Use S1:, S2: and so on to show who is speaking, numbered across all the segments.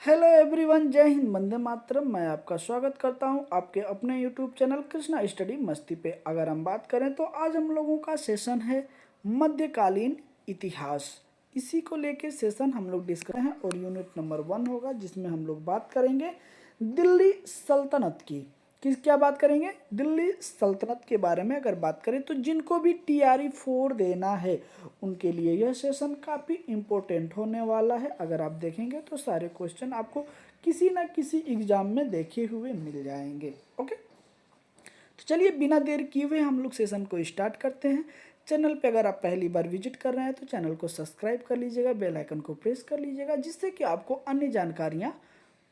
S1: Hello everyone, जय हिंद, वंदे मातरम। मैं आपका स्वागत करता हूं आपके अपने यूट्यूब चैनल कृष्णा स्टडी मस्ती पे। अगर हम बात करें तो आज हम लोगों का सेशन है मध्यकालीन इतिहास। इसी को लेके सेशन हम लोग डिस्कस हैं और यूनिट नंबर 1 होगा जिसमें हम लोग बात करेंगे दिल्ली सल्तनत की। क्या बात करेंगे? दिल्ली सल्तनत के बारे में अगर बात करें तो जिनको भी TRE 4 देना है उनके लिए यह सेशन काफ़ी इम्पोर्टेंट होने वाला है। अगर आप देखेंगे तो सारे क्वेश्चन आपको किसी ना किसी एग्जाम में देखे हुए मिल जाएंगे। ओके, तो चलिए बिना देर किए हुए हम लोग सेशन को स्टार्ट करते हैं। चैनल पे अगर आप पहली बार विजिट कर रहे हैं तो चैनल को सब्सक्राइब कर लीजिएगा, बेल आइकन को प्रेस कर लीजिएगा जिससे कि आपको अन्य जानकारियाँ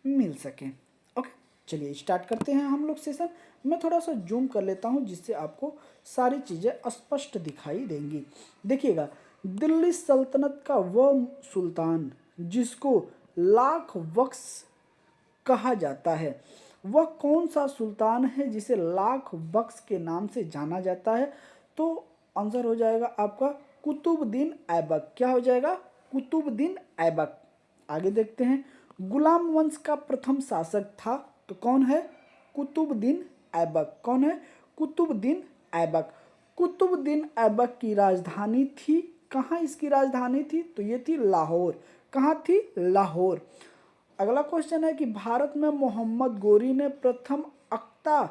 S1: मिल सकें। ओके, चलिए स्टार्ट करते हैं हम लोग सेशन। मैं थोड़ा सा जूम कर लेता हूँ जिससे आपको सारी चीज़ें स्पष्ट दिखाई देंगी। देखिएगा, दिल्ली सल्तनत का वह सुल्तान जिसको लाख बख्श कहा जाता है, वह कौन सा सुल्तान है जिसे लाख बख्श के नाम से जाना जाता है? तो आंसर हो जाएगा आपका कुतुबुद्दीन ऐबक। क्या हो जाएगा? कुतुबुद्दीन ऐबक। आगे देखते हैं, गुलाम वंश का प्रथम शासक था तो कौन है? कुतुबुद्दीन ऐबक। कौन है? कुतुबुद्दीन ऐबक। कुतुबुद्दीन ऐबक की राजधानी थी, कहाँ इसकी राजधानी थी? तो ये थी लाहौर। कहाँ थी? लाहौर। अगला क्वेश्चन है कि भारत में मोहम्मद गोरी ने प्रथम अक्ता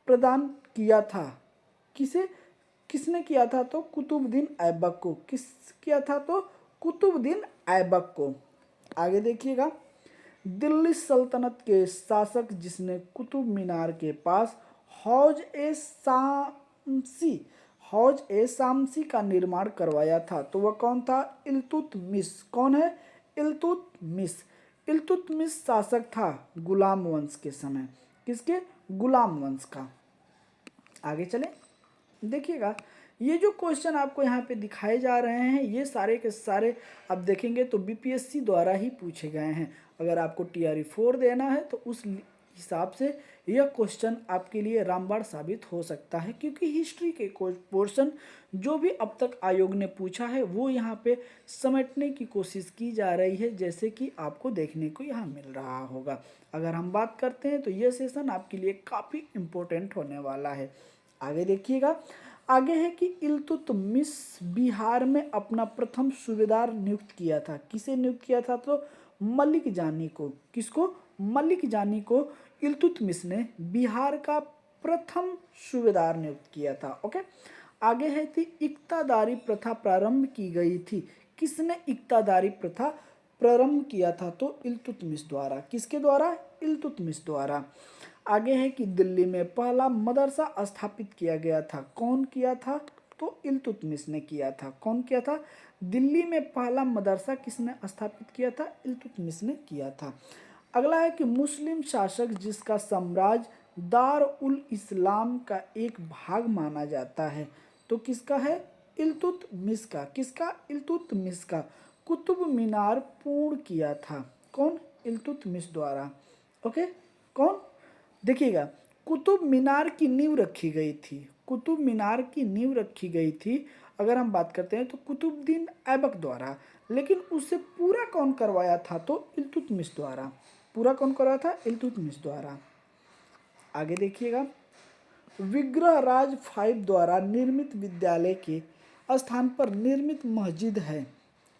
S1: प्रदान किया था, किसे? किसने किया था? तो कुतुबुद्दीन ऐबक को। किस किया था? तो कुतुबुद्दीन ऐबक को। आगे देखिएगा, दिल्ली सल्तनत के शासक जिसने कुतुब मीनार के पास हौज ए शामसी का निर्माण करवाया था तो वह कौन था? इल्तुतमिश। कौन है? इल्तुतमिश। इल्तुतमिश शासक था गुलाम वंश के समय। किसके? गुलाम वंश का। आगे चले, देखिएगा, ये जो क्वेश्चन आपको यहाँ पे दिखाए जा रहे हैं ये सारे के सारे आप देखेंगे तो BPSC द्वारा ही पूछे गए हैं। अगर आपको TRE 4 देना है तो उस हिसाब से यह क्वेश्चन आपके लिए रामबाण साबित हो सकता है, क्योंकि हिस्ट्री के कुछ पोर्शन जो भी अब तक आयोग ने पूछा है वो यहाँ पे समेटने की कोशिश की जा रही है, जैसे कि आपको देखने को यहाँ मिल रहा होगा। अगर हम बात करते हैं तो यह सेशन आपके लिए काफ़ी इम्पोर्टेंट होने वाला है। आगे देखिएगा, आगे है कि इल्तुतमिश बिहार में अपना प्रथम सूबेदार नियुक्त किया था। किसे नियुक्त किया था? तो मलिक जानी को। किसको? मलिक जानी को इल्तुतमिश ने बिहार का प्रथम सूबेदार नियुक्त किया था। ओके, आगे है कि इक्तादारी प्रथा प्रारंभ की गई थी। किसने इक्तादारी प्रथा प्रारंभ किया था? तो इल्तुतमिश द्वारा। किसके द्वारा? इल्तुतमिश द्वारा। आगे है कि दिल्ली में पहला मदरसा स्थापित किया गया था। कौन किया था? तो इल्तुतमिश ने किया था। कौन किया था? दिल्ली में पहला मदरसा किसने स्थापित किया था? इल्तुतमिश ने किया था। अगला है कि मुस्लिम शासक जिसका साम्राज्य दार उल इस्लाम का एक भाग माना जाता है तो किसका है? इल्तुतमिश का। किसका? इल्तुतमिश का। कुतुब मीनार पूर्ण किया था। कौन? इल्तुतमिश द्वारा। ओके, कौन? देखिएगा, कुतुब मीनार की नींव रखी गई थी। कुतुब मीनार की नींव रखी गई थी अगर हम बात करते हैं तो कुतुबुद्दीन ऐबक द्वारा, लेकिन उससे पूरा कौन करवाया था? तो इल्तुतमिश द्वारा। पूरा कौन करवाया था? इल्तुतमिश द्वारा। आगे देखिएगा, विग्रहराज 5 द्वारा निर्मित विद्यालय के स्थान पर निर्मित मस्जिद है।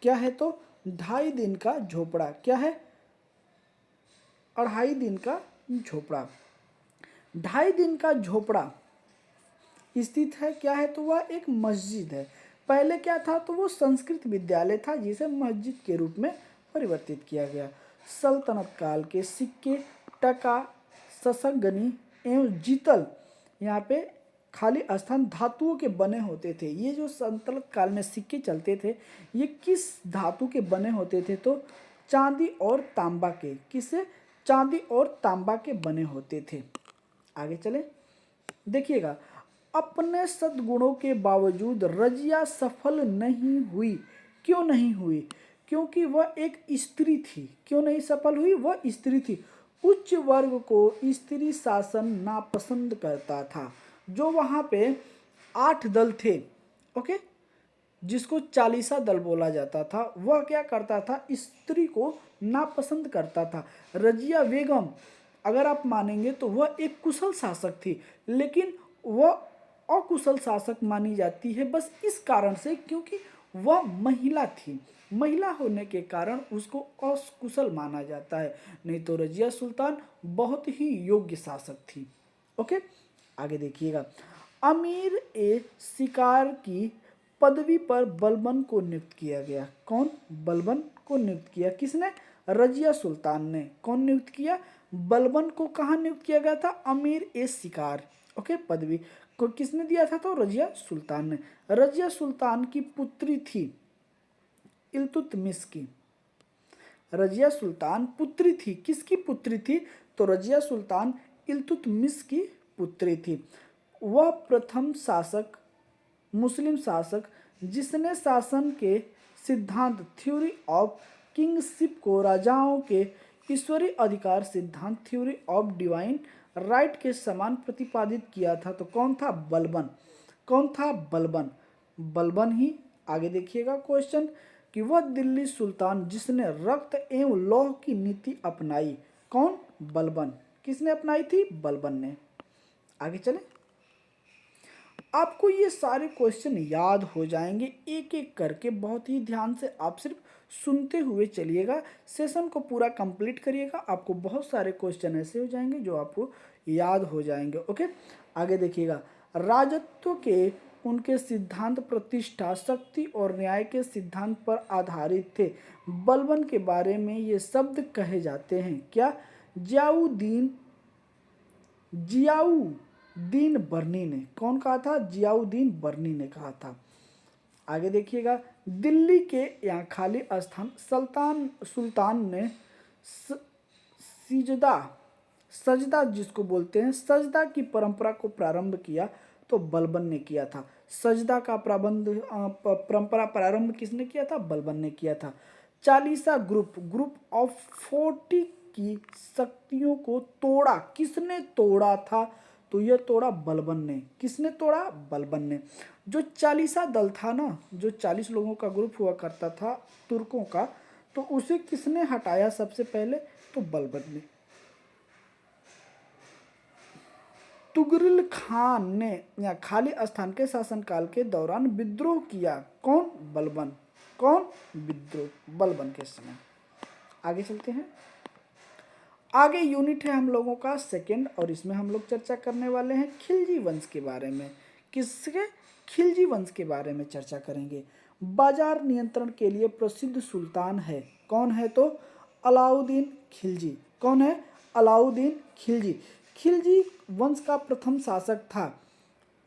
S1: क्या है? तो 2.5 दिन का झोपड़ा। क्या है? 2.5 दिन का झोपड़ा। 2.5 दिन का झोपड़ा स्थित है। क्या है? तो वह एक मस्जिद है। पहले क्या था? तो वो संस्कृत विद्यालय था जिसे मस्जिद के रूप में परिवर्तित किया गया। सल्तनत काल के सिक्के, टका, ससगनी एवं जीतल यहाँ पे खाली स्थान धातुओं के बने होते थे। ये जो सल्तनत काल में सिक्के चलते थे ये किस धातु के बने होते थे? तो चांदी और तांबा के। किससे? चांदी और तांबा के बने होते थे। आगे चले, देखिएगा, अपने सद्गुणों के बावजूद रजिया सफल नहीं हुई। क्यों नहीं हुई? क्योंकि वह एक स्त्री थी। क्यों नहीं सफल हुई? वह स्त्री थी। उच्च वर्ग को स्त्री शासन नापसंद करता था। जो वहाँ पे 8 दल थे, ओके, जिसको चालीसा दल बोला जाता था, वह क्या करता था, स्त्री को नापसंद करता था। रजिया बेगम, अगर आप मानेंगे तो वह एक कुशल शासक थी, लेकिन वह अकुशल शासक मानी जाती है बस इस कारण से क्योंकि वह महिला थी। महिला होने के कारण उसको अकुशल माना जाता है, नहीं तो रजिया सुल्तान बहुत ही योग्य शासक थी। ओके, आगे देखिएगा। अमीर ए शिकार की पदवी पर बलबन को नियुक्त किया गया। कौन? बलबन को नियुक्त किया। किसने? रजिया सुल्तान ने। कौन नियुक्त किया? बलबन को। कहाँ नियुक्त किया गया था? अमीर ए शिकार, ओके, पदवी को किसने दिया था? तो रजिया सुल्तान ने। रजिया सुल्तान की पुत्री थी इल्तुतमिश की। रजिया सुल्तान पुत्री थी। किसकी पुत्री थी? तो रजिया सुल्तान इल्तुतमिश की पुत्री थी। वह प्रथम शासक, मुस्लिम शासक जिसने शासन के सिद्धांत थ्योरी ऑफ किंगशिप को राजाओं के ईश्वरीय अधिकार सिद्धांत थ्योरी ऑफ डिवाइन राइट के समान प्रतिपादित किया था। तो कौन था? बलबन। कौन था? बलबन। बलबन ही। आगे देखिएगा क्वेश्चन कि वह दिल्ली सुल्तान जिसने रक्त एवं लौह की नीति अपनाई। कौन? बलबन। किसने अपनाई थी? बलबन ने। आगे चले। आपको ये सारे क्वेश्चन याद हो जाएंगे एक एक करके, बहुत ही ध्यान से आप सिर्फ सुनते हुए चलिएगा, सेशन को पूरा कंप्लीट करिएगा। आपको बहुत सारे क्वेश्चन ऐसे हो जाएंगे जो आपको याद हो जाएंगे। ओके, आगे देखिएगा। राजत्व के उनके सिद्धांत प्रतिष्ठा, शक्ति और न्याय के सिद्धांत पर आधारित थे। बलबन के बारे में ये शब्द कहे जाते हैं क्या? जियाउद्दीन बर्नी ने। कौन कहा था? जियाउद्दीन बर्नी ने कहा था। आगे देखिएगा। दिल्ली के यहाँ खाली स्थान सुल्तान ने सजदा जिसको बोलते हैं, सजदा की परंपरा को प्रारंभ किया तो बलबन ने किया था। सजदा का परंपरा प्रारंभ किसने किया था? बलबन ने किया था। चालीसा ग्रुप ऑफ 40 की शक्तियों को तोड़ा। किसने तोड़ा था? तो यह तोड़ा बलबन ने। किसने तोड़ा? बलबन ने। जो चालीसा दल था ना, जो 40 लोगों का ग्रुप हुआ करता था तुर्कों का, तो उसे किसने हटाया सबसे पहले? तो बलबन ने। तुगरिल खान ने या खाली स्थान के शासनकाल के दौरान विद्रोह किया। कौन? बलबन। कौन? विद्रोह बलबन के समय। आगे चलते हैं। आगे यूनिट है हम लोगों का सेकंड, और इसमें हम लोग चर्चा करने वाले हैं खिलजी वंश के बारे में। किसके? खिलजी वंश के बारे में चर्चा करेंगे। बाजार नियंत्रण के लिए प्रसिद्ध सुल्तान है। कौन है? तो अलाउद्दीन खिलजी। कौन है? अलाउद्दीन खिलजी। खिलजी वंश का प्रथम शासक था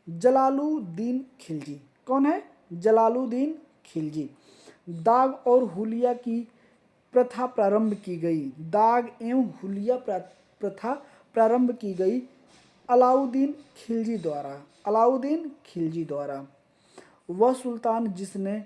S1: जलालुद्दीन खिलजी। कौन है? जलालुद्दीन खिलजी। दाग और हुलिया की प्रथा प्रारंभ की गई। दाग एवं हुलिया प्रथा प्रारंभ की गई अलाउद्दीन खिलजी द्वारा। अलाउद्दीन खिलजी द्वारा। वह सुल्तान जिसने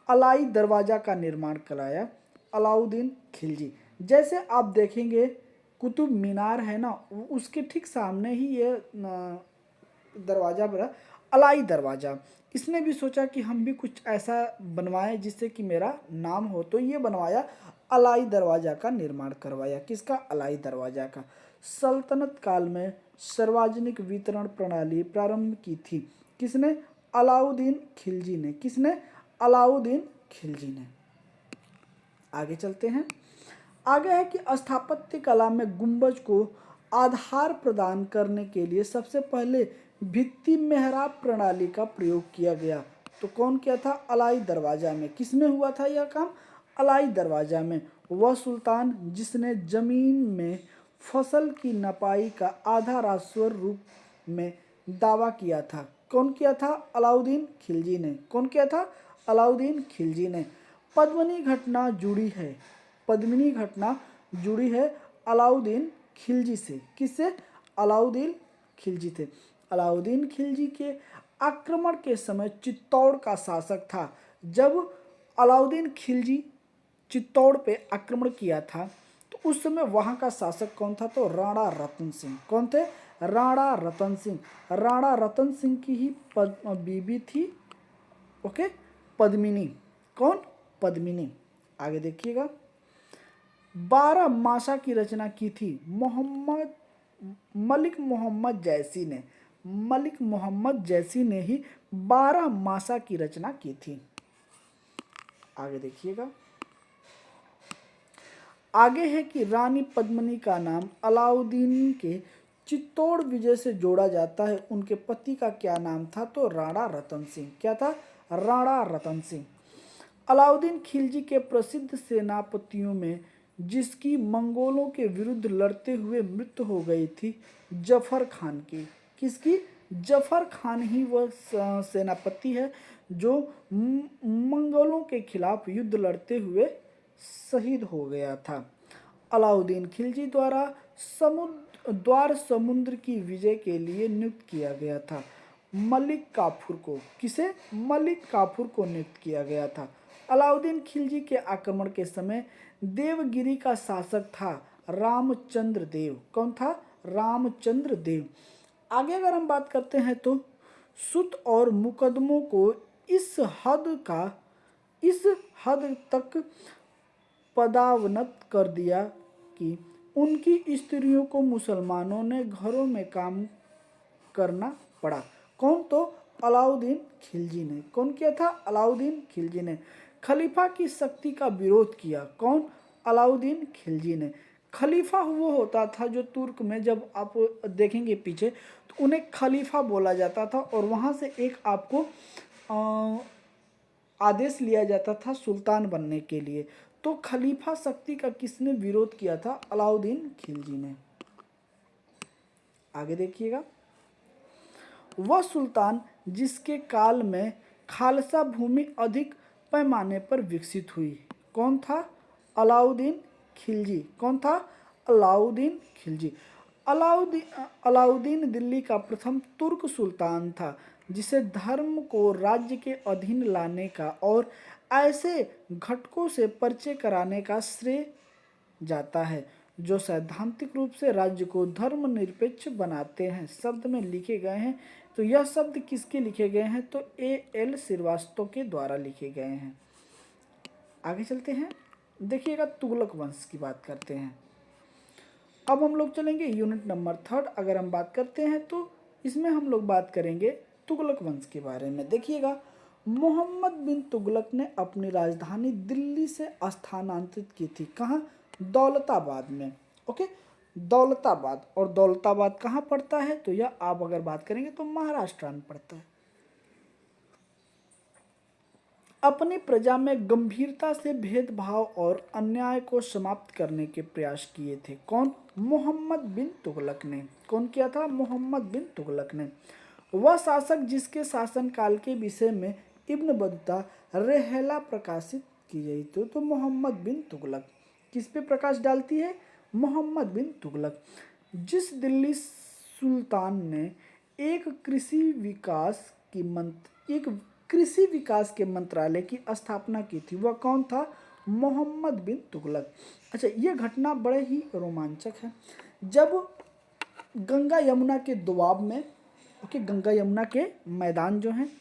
S1: अलाई दरवाजा का निर्माण कराया। अलाउद्दीन खिलजी। जैसे आप देखेंगे कुतुब मीनार है ना, उसके ठीक सामने ही ये दरवाजा बना, अलाई दरवाजा। इसने भी सोचा कि हम भी कुछ ऐसा बनवाएं जिससे कि मेरा नाम हो, तो ये बनवाया, अलाई दरवाजा का निर्माण करवाया। किसका? अलाई दरवाजा का। सल्तनत काल में सार्वजनिक वितरण प्रणाली प्रारंभ की थी। किसने? अलाउद्दीन खिलजी ने। किसने? अलाउद्दीन खिलजी ने। आगे चलते हैं। आगे है कि स्थापत्य कला में गुंबज को आधार प्रदान करने के लिए सबसे पहले भित्ति मेहराब प्रणाली का प्रयोग किया गया। तो कौन किया था? अलाई दरवाजा में। किसमें हुआ था यह काम? अलाई दरवाजा में। वह सुल्तान जिसने जमीन में फसल की नपाई का आधा राजस्व रूप में दावा किया था। कौन किया था? अलाउद्दीन खिलजी ने। कौन किया था? अलाउद्दीन खिलजी ने। पद्मिनी घटना जुड़ी है। पद्मिनी घटना जुड़ी है अलाउद्दीन खिलजी से। किससे? अलाउद्दीन खिलजी थे। अलाउद्दीन खिलजी के आक्रमण के समय चित्तौड़ का शासक था। जब अलाउद्दीन खिलजी चित्तौड़ पे आक्रमण किया था तो उस समय वहाँ का शासक कौन था? तो राणा रतन सिंह। कौन थे? राणा रतन सिंह। राणा रतन सिंह की ही बीबी थी, ओके, पद्मिनी। कौन? पद्मिनी। आगे देखिएगा, 12 मासा की रचना की थी मलिक मोहम्मद जैसी ने। मलिक मोहम्मद जैसी ने ही 12 मासा की रचना की थी। आगे देखिएगा, आगे है कि रानी पद्मिनी का नाम अलाउद्दीन के चित्तौड़ विजय से जोड़ा जाता है। उनके पति का क्या नाम था? तो राणा रतन सिंह। क्या था? राणा रतन सिंह। अलाउद्दीन खिलजी के प्रसिद्ध सेनापतियों में जिसकी मंगोलों के विरुद्ध लड़ते हुए मृत्यु हो गई थी, जफर खान की। किसकी? जफर खान ही वह सेनापति है जो मंगोलों के खिलाफ युद्ध लड़ते हुए शहीद हो गया था। अलाउद्दीन खिलजी द्वार समुद्र की विजय के लिए नियुक्त किया गया था मलिक काफूर को। किसे? मलिक काफूर को नियुक्त किया गया था। अलाउद्दीन खिलजी के आक्रमण के समय देवगिरी का शासक था रामचंद्र देव। कौन था? रामचंद्र देव। आगे अगर हम बात करते हैं तो सुत और मुकदमों को इस हद तक पदावनत कर दिया कि उनकी स्त्रियों को मुसलमानों ने घरों में काम करना पड़ा। कौन? तो अलाउद्दीन खिलजी ने। कौन किया था? अलाउद्दीन खिलजी ने। खलीफा की शक्ति का विरोध किया। कौन? अलाउद्दीन खिलजी ने। खलीफा वो होता था जो तुर्क में, जब आप देखेंगे पीछे, तो उन्हें खलीफा बोला जाता था और वहाँ से एक आपको आदेश लिया जाता था सुल्तान बनने के लिए। तो खलीफा शक्ति का किसने विरोध किया था? अलाउद्दीन खिलजी ने। आगे देखिएगा, वह सुल्तान जिसके काल में खालसा भूमि अधिक पैमाने पर विकसित हुई। कौन था? अलाउद्दीन खिलजी। कौन था? अलाउद्दीन खिलजी। अलाउद्दीन दिल्ली का प्रथम तुर्क सुल्तान था जिसे धर्म को राज्य के अधीन लाने का और ऐसे घटकों से परिचय कराने का श्रेय जाता है जो सैद्धांतिक रूप से राज्य को धर्मनिरपेक्ष बनाते हैं। शब्द में लिखे गए हैं, तो यह शब्द किसके लिखे गए हैं? तो A.L. श्रीवास्तव के द्वारा लिखे गए हैं। आगे चलते हैं, देखिएगा तुगलक वंश की बात करते हैं। अब हम लोग चलेंगे यूनिट नंबर 3। अगर हम बात करते हैं तो इसमें हम लोग बात करेंगे तुगलक वंश के बारे में। देखिएगा, मोहम्मद बिन तुगलक ने अपनी राजधानी दिल्ली से स्थानांतरित की थी। कहाँ? दौलताबाद में। ओके, दौलताबाद। और दौलताबाद कहाँ पड़ता है? तो यह आप अगर बात करेंगे तो महाराष्ट्र में पड़ता है। अपनी प्रजा में गंभीरता से भेदभाव और अन्याय को समाप्त करने के प्रयास किए थे। कौन? मोहम्मद बिन तुगलक ने। कौन किया था? मोहम्मद बिन तुगलक ने। वह शासक जिसके शासनकाल के विषय में इब्न बतूता रेहला प्रकाशित की गई थी, तो मोहम्मद बिन तुगलक। किस पे प्रकाश डालती है? मोहम्मद बिन तुगलक। जिस दिल्ली सुल्तान ने एक कृषि विकास के मंत्रालय की स्थापना की थी, वह कौन था? मोहम्मद बिन तुगलक। अच्छा, यह घटना बड़े ही रोमांचक है। जब गंगा यमुना के दोआब में, गंगा यमुना के मैदान जो हैं,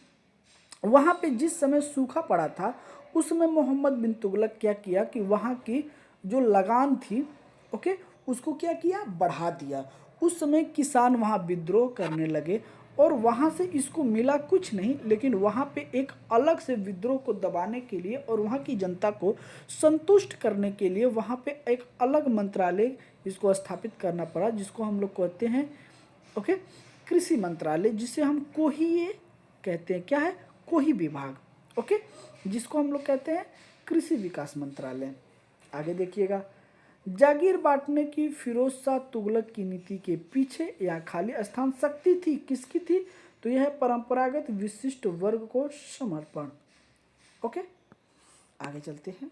S1: वहाँ पे जिस समय सूखा पड़ा था, उस समय मोहम्मद बिन तुगलक क्या किया कि वहाँ की जो लगान थी, उसको क्या किया? बढ़ा दिया। उस समय किसान वहाँ विद्रोह करने लगे और वहाँ से इसको मिला कुछ नहीं, लेकिन वहाँ पे एक अलग से विद्रोह को दबाने के लिए और वहाँ की जनता को संतुष्ट करने के लिए वहाँ पे एक अलग मंत्रालय इसको स्थापित करना पड़ा, जिसको हम लोग कहते हैं कृषि मंत्रालय, जिसे हम कोही कहते हैं। क्या है? कोही विभाग। जिसको हम लोग कहते हैं कृषि विकास मंत्रालय। आगे देखिएगा, जागीर बांटने की फिरोज शाह तुगलक की नीति के पीछे या खाली स्थान शक्ति थी। किसकी थी? तो यह परंपरागत विशिष्ट वर्ग को समर्पण। आगे चलते हैं,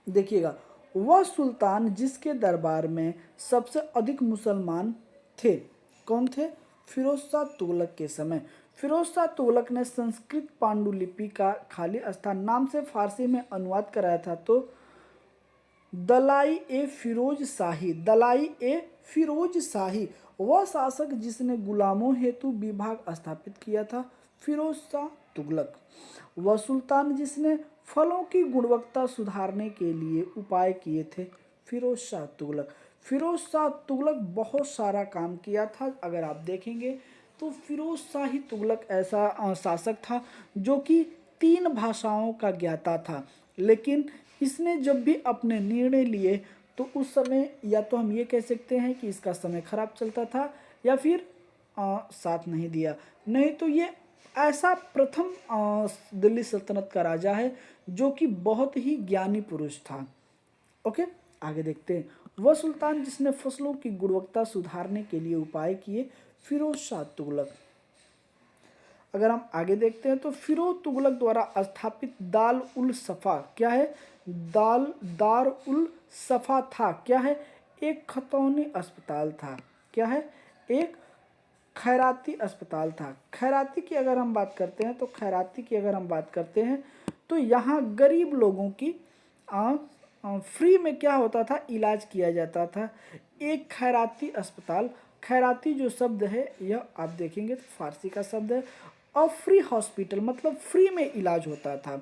S1: देखिएगा, वह सुल्तान जिसके दरबार में सबसे अधिक मुसलमान थे। कौन थे? फिरोज शाह तुगलक के समय। फिरोज शाह तुगलक ने संस्कृत पांडुलिपि का खाली स्थान नाम से फारसी में अनुवाद कराया था, तो दलाई ए फिरोज शाही वह शासक जिसने गुलामों हेतु विभाग स्थापित किया था। फिरोज शाह तुगलक। वह सुल्तान जिसने फलों की गुणवत्ता सुधारने के लिए उपाय किए थे, फिरोज शाह तुगलक। फिरोज शाह तुगलक बहुत सारा काम किया था। अगर आप देखेंगे तो फिरोज शाही तुगलक ऐसा शासक था जो कि 3 भाषाओं का ज्ञाता था, लेकिन इसने जब भी अपने निर्णय लिए तो उस समय या तो हम ये कह सकते हैं कि इसका समय खराब चलता था या फिर साथ नहीं दिया। नहीं तो ये ऐसा प्रथम दिल्ली सल्तनत का राजा है जो कि बहुत ही ज्ञानी पुरुष था। ओके, आगे देखते हैं। वह सुल्तान जिसने फसलों की गुणवत्ता सुधारने के लिए उपाय किए, फिरोज शाह तुगलक। अगर हम आगे देखते हैं तो फिरोज तुगलक द्वारा स्थापित दाल उल सफ़ा क्या है? दार उल सफ़ा था क्या है? एक खतौनी अस्पताल था। क्या है? एक खैराती अस्पताल था। खैराती की अगर हम बात करते हैं तो यहाँ गरीब लोगों की फ्री में क्या होता था? इलाज किया जाता था। एक खैराती अस्पताल, खैराती जो शब्द है यह आप देखेंगे तो फारसी का शब्द है, और फ्री हॉस्पिटल मतलब फ्री में इलाज होता था।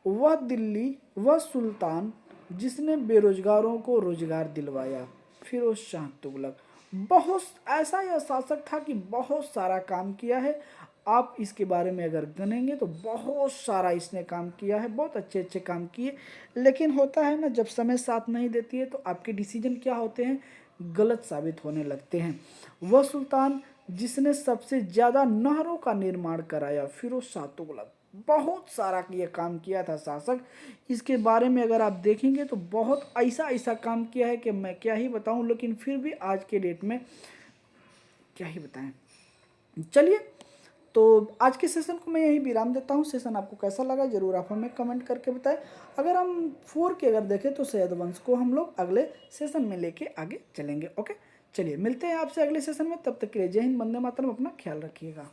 S1: वह सुल्तान जिसने बेरोजगारों को रोजगार दिलवाया, फिरोज शाह तुगलक। बहुत ऐसा यह शासक था कि बहुत सारा काम किया है। आप इसके बारे में अगर गनेंगे तो बहुत सारा इसने काम किया है, बहुत अच्छे अच्छे काम किए। लेकिन होता है ना, जब समय साथ नहीं देती है तो आपके डिसीजन क्या होते हैं? गलत साबित होने लगते हैं। वह सुल्तान जिसने सबसे ज़्यादा नहरों का निर्माण कराया, फिरोज शाह तुगलक। बहुत सारा ये काम किया था शासक। इसके बारे में अगर आप देखेंगे तो बहुत ऐसा काम किया है कि मैं क्या ही बताऊं, लेकिन फिर भी आज के डेट में क्या ही बताएं। चलिए, तो आज के सेशन को मैं यही विराम देता हूँ। सेशन आपको कैसा लगा जरूर आप हमें कमेंट करके बताएं। अगर हम 4 के अगर देखें तो सैयद वंश को हम लोग अगले सेशन में लेके आगे चलेंगे। ओके, चलिए मिलते हैं आपसे अगले सेशन में। तब तक के लिए जय हिंद, वंदे मातरम। अपना ख्याल रखिएगा।